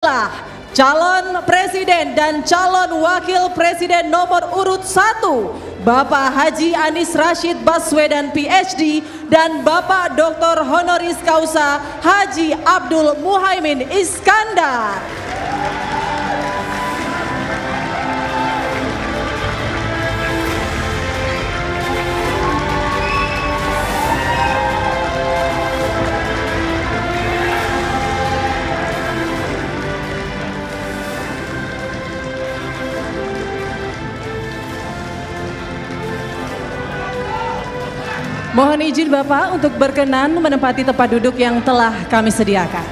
Inilah calon presiden dan calon wakil presiden nomor urut 1 Bapak Haji Anies Rashid Baswedan PhD dan Bapak Dr. Honoris Causa Haji Abdul Muhaimin Iskandar. Mohon izin Bapak untuk berkenan menempati tempat duduk yang telah kami sediakan.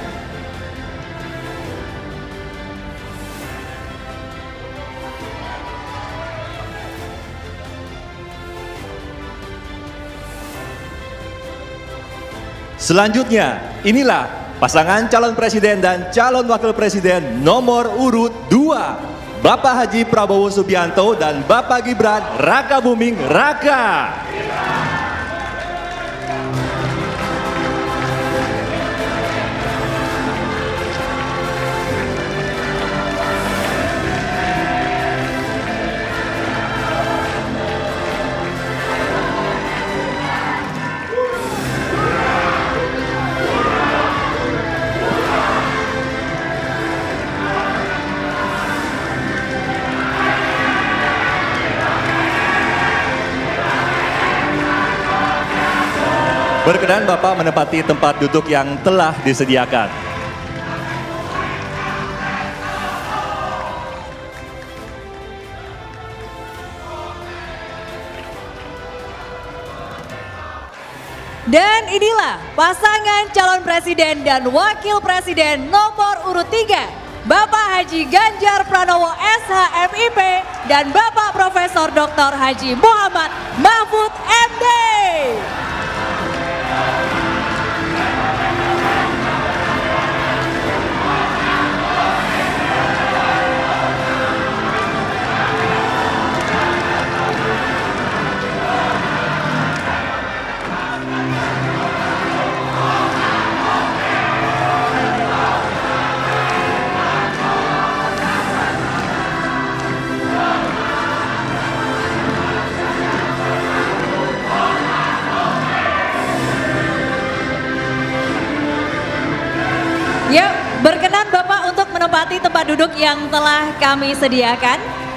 Selanjutnya, inilah pasangan calon presiden dan calon wakil presiden nomor urut 2, Bapak Haji Prabowo Subianto dan Bapak Gibran Rakabuming Raka. Berkenan Bapak menempati tempat duduk yang telah disediakan. Dan inilah pasangan calon presiden dan wakil presiden nomor urut 3, Bapak Haji Ganjar Pranowo SHMIP dan Bapak Profesor Dr. Haji Muhammad Mahfud MD. Yuk, berkenan Bapak untuk menempati tempat duduk yang telah kami sediakan.